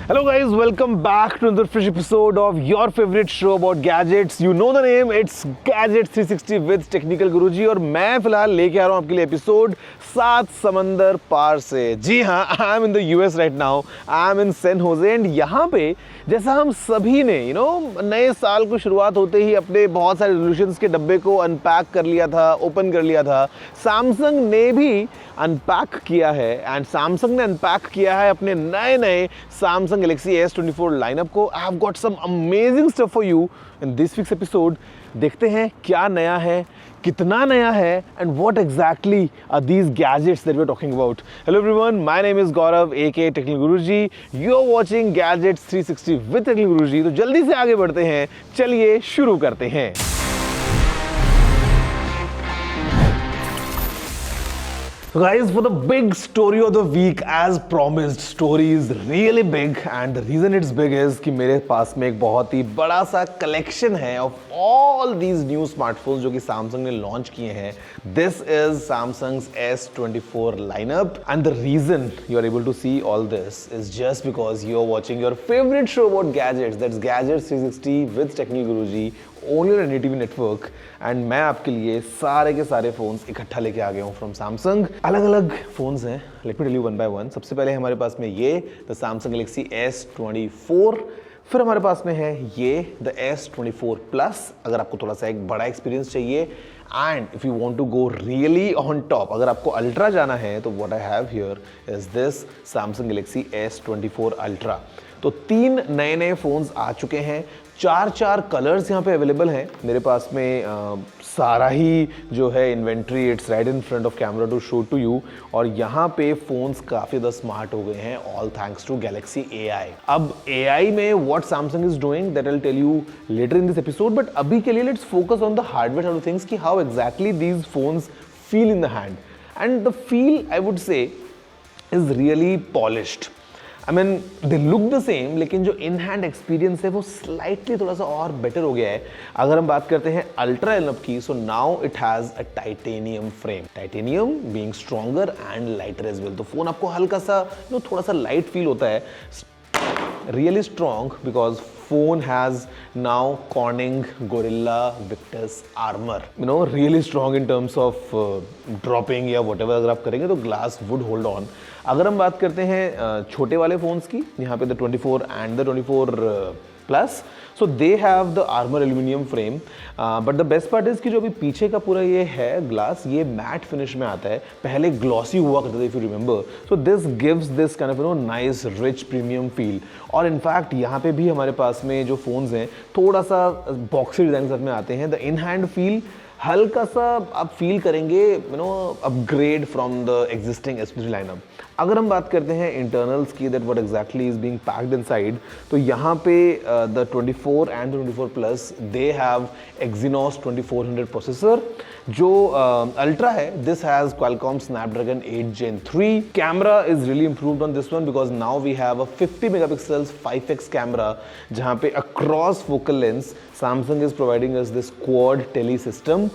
Hello guys, welcome back to another fresh episode of your favorite show about gadgets. You know the name, it's Gadgets 360 with Technical Guruji और मैं फिलहाल लेके आ रहा हूँ आपके लिए एपिसोड 7 समंदर पार से। जी हाँ, I am in the US right now, I am in San Jose and यहाँ पे जैसा हम सभी ने नए साल को शुरुआत होते ही अपने बहुत सारे रेजोल्यूशंस के डब्बे को अनपैक कर लिया था, ओपन कर लिया था। सैमसंग ने भी अनपैक किया है एंड सैमसंग ने अनपैक किया है अपने नए नए Samsung Galaxy S24 लाइनअप को। I have got some amazing stuff for you in this week's episode. देखते हैं क्या नया है, कितना नया है and what exactly are these gadgets that we are talking about. Hello everyone, my name is Gaurav aka Technical Guruji. You are watching Gadgets 360 with Technical Guruji. तो जल्दी से आगे बढ़ते हैं, चलिए शुरू करते हैं। So guys, for the big story of the week, as promised, story is really big and the reason it's big is कि मेरे पास में एक बहुत ही बड़ा सा collection है of all these new smartphones जो कि Samsung ने launch किए हैं। This is Samsung's S24 lineup and the reason you are able to see all this is just because you are watching your favorite show about gadgets, that's Gadgets 360 with Technical Guruji only on NDTV network and मैं आपके लिए सारे के सारे phones इकट्ठा लेके आ गया हूँ फ्रॉम सैमसंग। अलग अलग फोन्स हैं, let me tell you one by one. सबसे पहले हमारे पास में ये द सैमसंग गैलेक्सी S24, फिर हमारे पास में है ये द S24 प्लस अगर आपको थोड़ा सा एक बड़ा एक्सपीरियंस चाहिए, and if you want to go really on top, अगर आपको अल्ट्रा जाना है तो what I have here is this Samsung Galaxy S24 ultra. तो 3 नए नए फोन्स आ चुके हैं, 4 कलर्स यहाँ पे अवेलेबल हैं मेरे पास में। सारा ही जो है inventory it's right in front of camera to show to you, और यहाँ पे फोन्स काफ़ी ज़्यादा स्मार्ट हो गए हैं all thanks to Galaxy AI। अब AI में what Samsung is doing that I tell you later in this episode, but अभी के लिए let's focus on the hardware side of things कि how exactly these phones feel in the hand. And the feel I would say is really polished. I mean, they look the same, लेकिन जो in hand experience है वो slightly थोड़ा सा और better हो गया है। अगर हम बात करते हैं अल्ट्रा लाइनअप की, so now it has a titanium frame, titanium being stronger and lighter as well. तो फोन आपको हल्का सा थोड़ा सा लाइट फील होता है, really strong because phone has now Corning Gorilla Victus armor, really strong in terms of dropping या whatever अगर आप करेंगे तो glass would hold on। अगर हम बात करते हैं छोटे वाले phones की, यहाँ पे the 24 and the 24 Plus, so they have the armor aluminum frame, but the best part is कि जो अभी पीछे का पूरा ये है ग्लास, ये मैट फिनिश में आता है, पहले ग्लॉसी हुआ करता था if you remember. So this gives this kind of nice rich premium feel. और इनफैक्ट यहाँ पे भी हमारे पास में जो फोन्स हैं थोड़ा सा बॉक्सी डिजाइन के साथ में आते हैं। द इन हैंड फील हल्का सा आप फील करेंगे upgrade from the existing S23 lineup. अगर हम बात करते हैं इंटरनल्स की, that what exactly is being packed inside, तो यहाँ पे the 24 and 24 plus they have Exynos 2400 processor. जो अल्ट्रा है, this has Qualcomm Snapdragon 8 Gen 3। Camera is really improved on this one because now we have a 50 megapixels 5x camera, जहाँ पे across focal lens Samsung is providing us this quad tele system,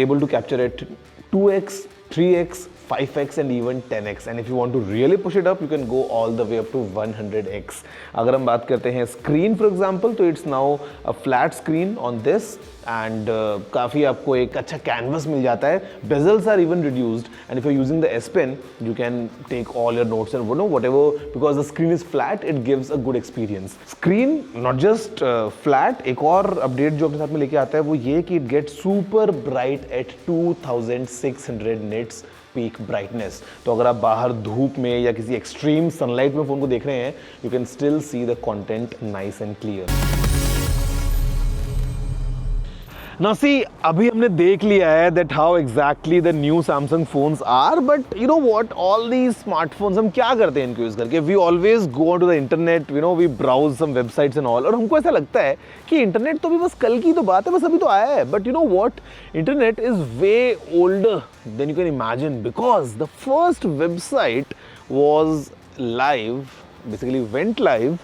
able to capture at 2x, 3x, 5x and even 10x, and if you want to really push it up you can go all the way up to 100x। अगर हम बात करते हैं screen for example, तो it's now a flat screen on this and काफ़ी आपको एक अच्छा कैनवस मिल जाता है। Bezels are even reduced and if you using the S Pen you can take all your notes and whatever, because the screen is flat it gives a good experience। Screen not just flat, एक और update जो अपने साथ में लेके आता है वो ये कि it gets super bright at 2600 nits peak brightness. तो अगर आप बाहर धूप में या किसी एक्सट्रीम सनलाइट में फोन को देख रहे हैं, you can still see the content nice and clear. Now see, अभी हमने देख लिया है that how exactly the new Samsung phones are, but you know what, all these smartphones हम क्या करते हैं इनको यूज़ करके? We always go onto the internet, we browse some websites and all, और हमको ऐसा लगता है कि इंटरनेट तो अभी बस कल की तो बात है, बस अभी तो आया है। But you know what, internet is way older than you can imagine, because the first website was live, basically went live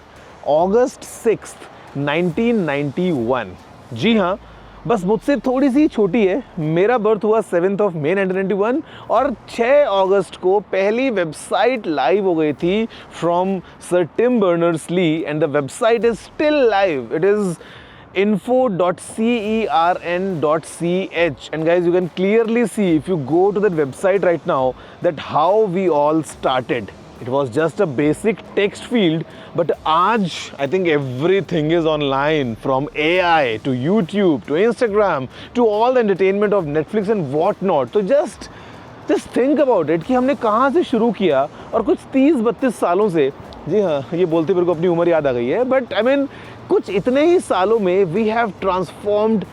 August 6th, 1991। जी हाँ, बस मुझसे थोड़ी सी छोटी है। मेरा बर्थ हुआ 7th of May 1991 और 6 अगस्त को पहली वेबसाइट लाइव हो गई थी from sir Tim Berners-Lee and the website is still live. It is info.cern.ch and guys, you can clearly see if you go to that website right now that how we all started. It was just a basic text field, but aaj I think everything is online, from AI to YouTube to Instagram to all the entertainment of Netflix and whatnot. So just think about it कि हमने कहाँ से शुरू किया और कुछ 30-32 सालों से, जी हाँ ये बोलते मेरे को अपनी उम्र याद आ गई है, बट आई मीन कुछ इतने ही सालों में we have transformed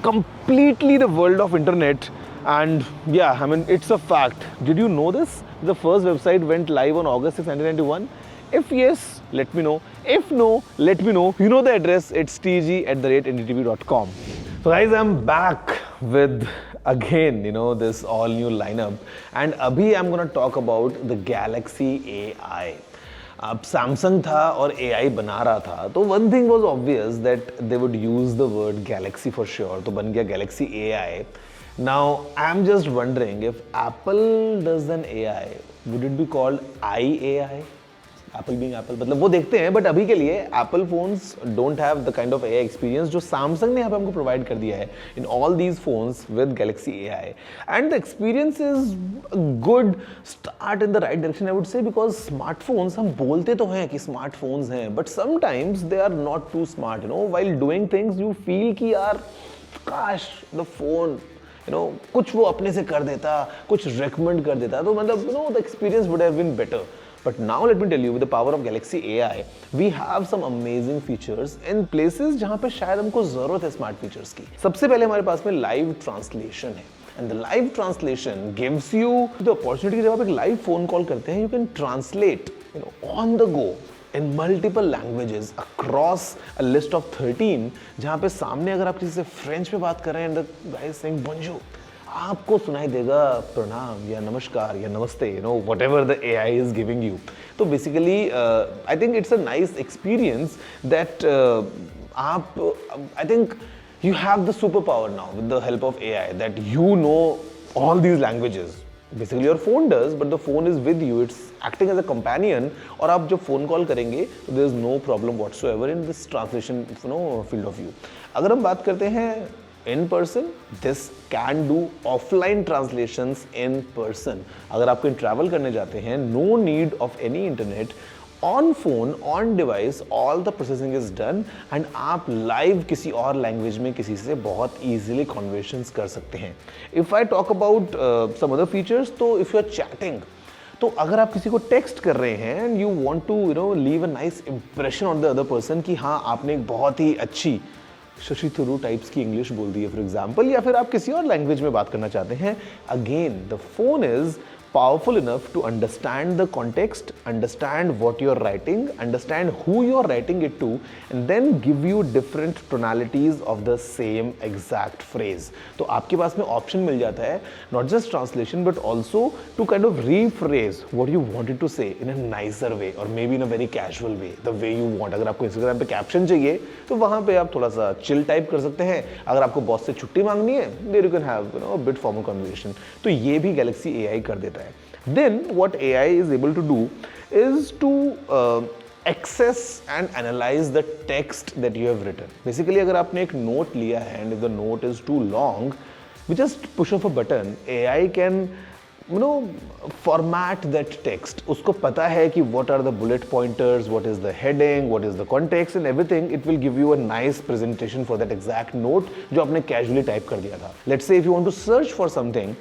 completely the world of internet. And yeah, I mean, it's a fact. Did you know this? The first website went live on August 6, 1991. If yes, let me know. If no, let me know. You know the address. It's tg@ndtv.com. So guys, I'm back with again, this all new lineup. And abhi I'm going to talk about the Galaxy AI. अब Samsung था और AI बना रहा था, तो one thing was obvious that they would use the word Galaxy for sure, तो बन गया Galaxy AI. Now I am just wondering if Apple does N AI, would it be called IAI? Apple being Apple, मतलब वो देखते हैं, but अभी के लिए Apple phones don't have the kind of AI experience जो सैमसंग ने यहाँ पे हमको प्रोवाइड कर दिया है in all these phones with Galaxy AI. And the experience is good start in the right direction I would say, because smartphones हम बोलते तो हैं कि स्मार्टफोन्स हैं, but sometimes they are not too smart. While doing things you feel कि यार काश the phone कुछ वो अपने से कर देता, कुछ रेकमेंड कर देता, तो मतलब the experience would have been better. But now let me tell you, with the power of Galaxy AI, we have some amazing features in places जहाँ पे शायद हमको जरूरत है स्मार्ट फीचर्स की. सबसे पहले हमारे पास में लाइव ट्रांसलेशन है. And the live translation gives you the opportunity, जब आप एक लाइव फोन कॉल करते हैं, you can translate on the go in multiple languages across a list of 13. जहाँ पे सामने अगर आप किसी से फ्रेंच में बात कर रहे हैं and the guy is saying bonjour, आपको सुनाई देगा प्रणाम या नमस्कार या नमस्ते, whatever the AI is giving you. तो basically I think it's a nice experience that I think you have the superpower now with the help of AI that you know all these languages. Basically your phone does, but the phone is with you, it's acting as a companion. और आप जब phone call करेंगे तो there is no problem whatsoever in this translation field of view. अगर हम बात करते हैं in person, this can do offline translations in person. अगर आप कहीं travel करने जाते हैं, no need of any internet, on phone, on device, all the processing is done and आप live किसी और language में किसी से बहुत easily conversations कर सकते हैं. If I talk about some other features, तो if you are chatting, तो अगर आप किसी को टेक्स्ट कर रहे हैं and you want to leave a nice impression on the other person कि हाँ आपने एक बहुत ही अच्छी शशि थरूर टाइप्स की इंग्लिश बोल दी है फॉर एग्जाम्पल, या फिर आप किसी और लैंग्वेज में बात करना चाहते हैं, again the phone is powerful enough to understand the context, understand what you're writing, understand who you're writing it to, and then give you different tonalities of the same exact phrase. तो आपके पास में option मिल जाता है not just translation but also to kind of rephrase what you wanted to say in a nicer way or maybe in a very casual way, the way you want. अगर आपको Instagram पे caption चाहिए तो वहाँ पे आप थोड़ा सा चिल टाइप कर सकते हैं. अगर आपको बॉस से छुट्टी मांगनी है, there you can have a bit formal conversation. तो ये भी Galaxy AI कर देता है. Then what AI is able to do is to access and analyze the text that you have written. Basically अगर आपने एक note लिया है and if the note is too long, we just push of a button, AI can format that text. उसको पता है कि what are the bullet pointers, what is the heading, what is the context and everything. It will give you a nice presentation for that exact note जो आपने casually type कर दिया था. Let's say if you want to search for something,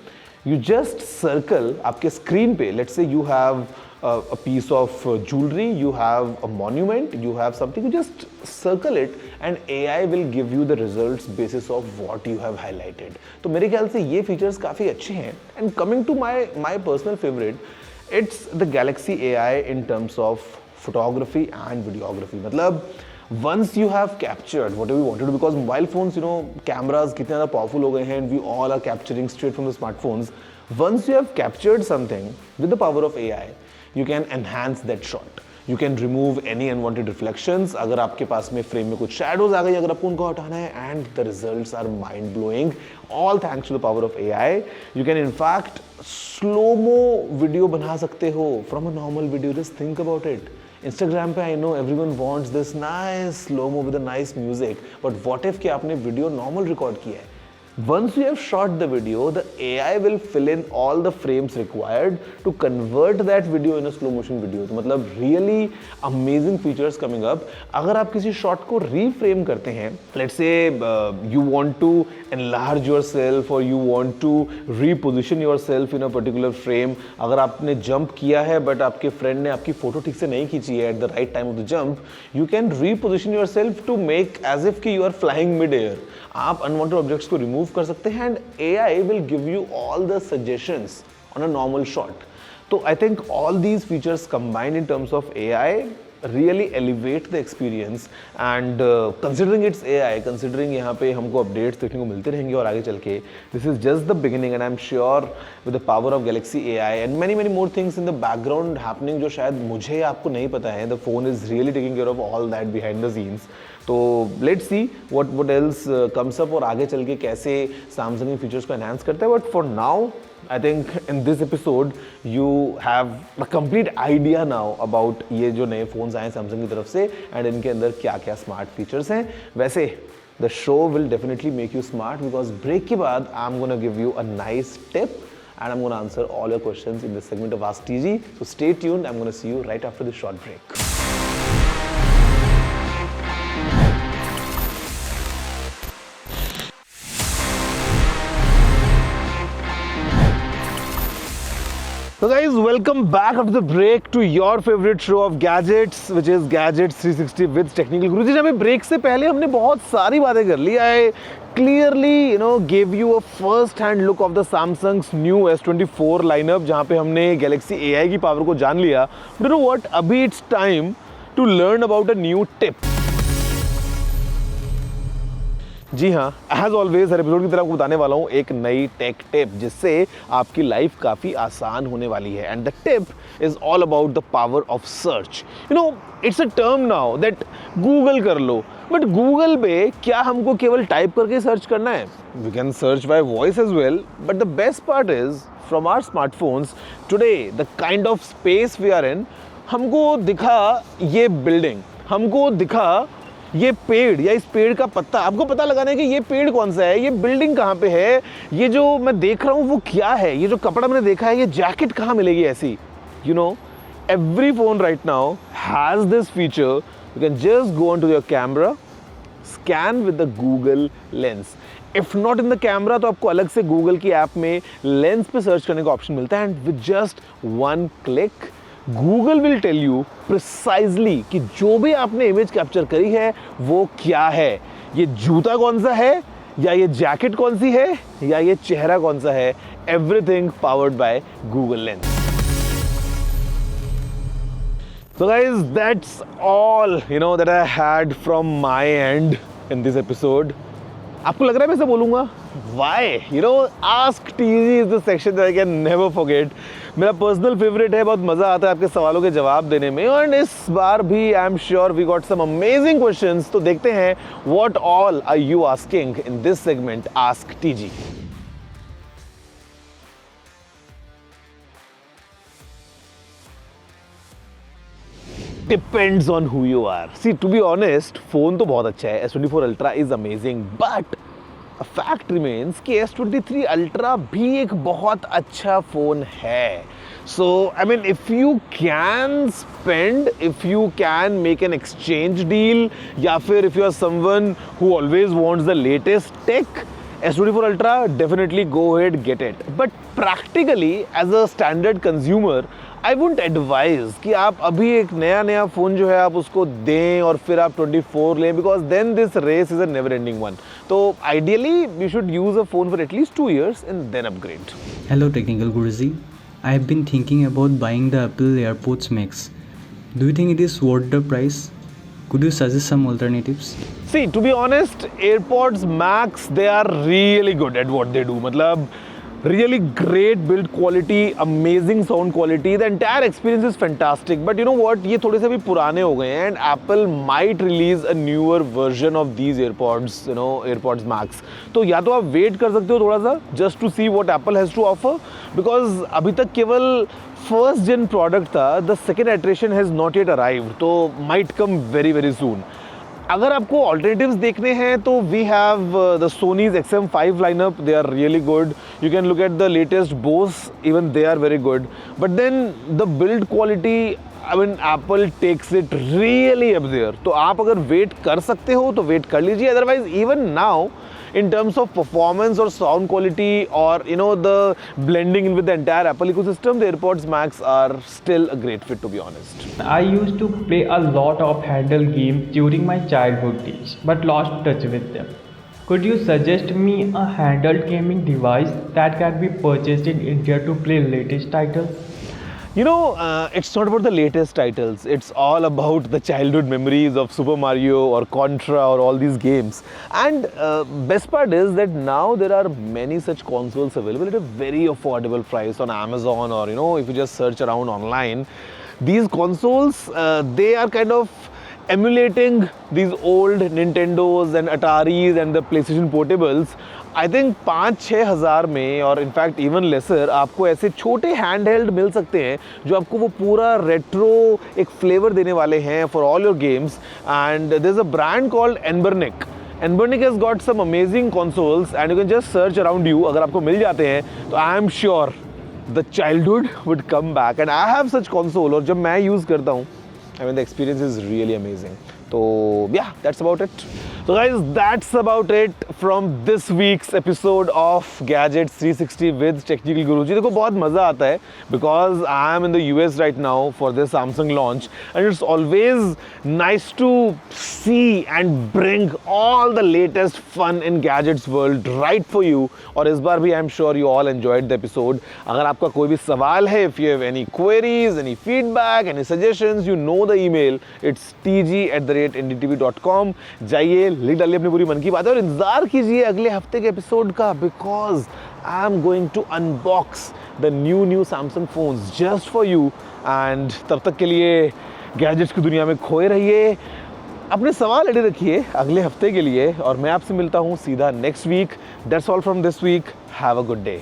you just circle आपके screen पे, let's say you have a piece of jewelry, you have a monument, you have something, you just circle it and AI will give you the results basis of what you have highlighted. तो मेरे ख्याल से ये features काफ़ी अच्छे हैं. And coming to my personal favorite, it's the Galaxy AI in terms of photography and videography. मतलब once you have captured whatever you wanted to, because mobile phones, cameras कितने ज़्यादा powerful हो गए हैं and we all are capturing straight from the smartphones. Once you have captured something with the power of AI, you can enhance that shot. You can remove any unwanted reflections. अगर आपके पास में frame में कुछ shadows आ गई, अगर आपको उनको हटाना है, and the results are mind blowing. All thanks to the power of AI. You can in fact slow-mo video बना सकते हो from a normal video. Just think about it. Instagram पे I know everyone wants this nice slow-mo with a nice music. But what if कि आपने video normal record किया है? Once you have shot the video, the AI will fill in all the frames required to convert that video in a slow motion video. तो मतलब really amazing features coming up. अगर आप किसी shot को reframe करते हैं, let's say you want to enlarge yourself or you want to reposition yourself in a particular frame. अगर आपने jump किया है but आपके friend ने आपकी photo ठीक से नहीं खींची है at the right time of the jump, you can reposition yourself to make as if कि you are flying mid-air. आप unwanted objects को remove कर सकते हैं and AI will give you all the suggestions on a normal shot. तो I think all these features combined in terms of AI really elevate the experience and considering it's AI, considering यहाँ पे हमको updates देखने को मिलते रहेंगे और आगे चल के, this is just the beginning and I'm sure with the power of Galaxy AI and many more things in the background happening जो शायद मुझे आपको नहीं पता है, the phone is really taking care of all that behind the scenes. तो let's see what else comes up और आगे चल के कैसे Samsung इन फीचर्स को enhance करता है. But for now, I think in this episode you have a complete idea now about ये जो नए phones आए हैं Samsung की तरफ से and इनके अंदर क्या-क्या smart features हैं. वैसे the show will definitely make you smart because break के बाद I'm gonna give you a nice tip and I'm gonna answer all your questions in this segment of Ask TG. So stay tuned. I'm gonna see you right after this short break. So guys, welcome back after the break to your favorite show of gadgets, which is Gadgets 360 with Technical Guru. जहाँ पे break से पहले हमने बहुत सारी बातें कर ली. I clearly, gave you a first-hand look of the Samsung's new S24 lineup, जहाँ पे हमने Galaxy AI की पावर को जान लिया. But you know what? अभी it's time to learn about a new tip. जी हाँ, एज ऑलवेज हर एपिसोड की तरह आपको बताने वाला हूँ एक नई टेक टिप जिससे आपकी लाइफ काफ़ी आसान होने वाली है. And the tip is all about the power of search. It's a term now that Google कर लो, बट गूगल पे क्या हमको केवल टाइप करके सर्च करना है? We can search by voice as well, but the best part is from our smartphones today the kind of space we are in, हमको दिखा ये बिल्डिंग, हमको दिखा ये पेड़ या इस पेड़ का पत्ता, आपको पता लगाना है कि ये पेड़ कौन सा है, ये बिल्डिंग कहाँ पे है, ये जो मैं देख रहा हूँ वो क्या है, ये जो कपड़ा मैंने देखा है ये जैकेट कहाँ मिलेगी ऐसी. Every phone right now has this feature. You can just go on to your camera, scan with the Google lens. If not in the camera तो आपको अलग से गूगल की ऐप में लेंस पे सर्च करने का ऑप्शन मिलता है. And with just one click Google will tell you precisely कि जो भी आपने इमेज कैप्चर करी है वो क्या है. ये जूता कौन सा है, या ये जैकेट कौन सी है, या ये चेहरा कौन सा है. Everything powered by Google Lens. So guys, that's all that I had from my end in this episode. आपको लग रहा है मैं ऐसे बोलूँगा? Why? Ask TG is the section that I can never forget. मेरा पर्सनल फेवरेट है, बहुत मज़ा आता है आपके सवालों के जवाब देने में. और इस बार भी I am sure we got some amazing questions. तो देखते हैं what all are you asking in this segment ask TG. Depends on who you are. See, to be honest, phone तो बहुत अच्छा है. S24 Ultra is amazing, but a fact remains कि S23 Ultra भी एक बहुत अच्छा phone है. So, I mean, if you can spend, if you can make an exchange deal, या फिर if you are someone who always wants the latest tech, S24 Ultra, definitely go ahead, get it. But practically, as a standard consumer, I wouldn't advise कि आप अभी एक नया phone जो है आप उसको दें और फिर आप 24 लें, because then this race is a never ending one. So ideally you should use a phone for at least 2 years and then upgrade. Hello Technical Guruji, I have been thinking about buying the Apple AirPods Max. Do you think it is worth the price? Could you suggest some alternatives? See, to be honest, AirPods Max, they are really good at what they do. मतलब Really great build quality, amazing sound quality. The entire experience is fantastic. But you know what? ये थोड़े से भी पुराने हो गए हैं and Apple might release a newer version of these AirPods, you know, AirPods Max. तो या तो आप wait कर सकते हो थोड़ा सा just to see what Apple has to offer, because अभी तक केवल first gen product था. The second iteration has not yet arrived. तो might come very very soon. अगर आपको ऑल्टरनेटिव्स देखने हैं तो we have the Sony's XM5 lineup, they are really good. You can look at the latest Bose, even they are very good. But then the build quality, I mean Apple takes it really up there. तो आप अगर wait कर सकते हो तो wait कर लीजिए. Otherwise even now in terms of performance or sound quality or you know the blending in with the entire Apple ecosystem, the AirPods Max are still a great fit, to be honest. I used to play a lot of handheld games during my childhood days but lost touch with them. Could you suggest me a handheld gaming device that can be purchased in India to play latest titles? You know, it's not about the latest titles. It's all about the childhood memories of Super Mario or Contra or all these games. And best part is that now there are many such consoles available at a very affordable price on Amazon, or you know, if you just search around online. These consoles, they are kind of emulating these old Nintendos and Ataris and the PlayStation Portables. I think 5-6 हज़ार में, और in fact even laser, आपको ऐसे छोटे hand held मिल सकते हैं जो आपको वो पूरा रेट्रो एक फ्लेवर देने वाले हैं for all your games. And there is a brand called Anbernic. Anbernic has got some amazing consoles and you can just search around you. अगर आपको मिल जाते हैं तो I am sure the childhood would come back. And I have such console, और जब मैं use करता हूँ, I mean the experience is really amazing. So yeah, that's about it. So guys, that's about it from this week's episode of Gadgets 360 with Technical Guruji. देखो बहुत मज़ा आता है because I am in the US right now for this Samsung launch, and it's always nice to see and bring all the latest fun in gadgets world right for you. और इस बार भी I'm sure you all enjoyed the episode. अगर आपका कोई भी सवाल है, if you have any queries, any feedback, any suggestions, you know the email. It's tg@ndtv.com. जाइए, लिख डालिए अपनी पूरी मन की बात और इंतजार कीजिए अगले हफ्ते के एपिसोड का, because I am going to unbox the new Samsung phones just for you. And तब तक के लिए गैजेट्स की दुनिया में खोए रहिए, अपने सवाल रेडी रखिए अगले हफ्ते के लिए, और मैं आपसे मिलता हूँ सीधा next week. That's all from this week. Have a good day.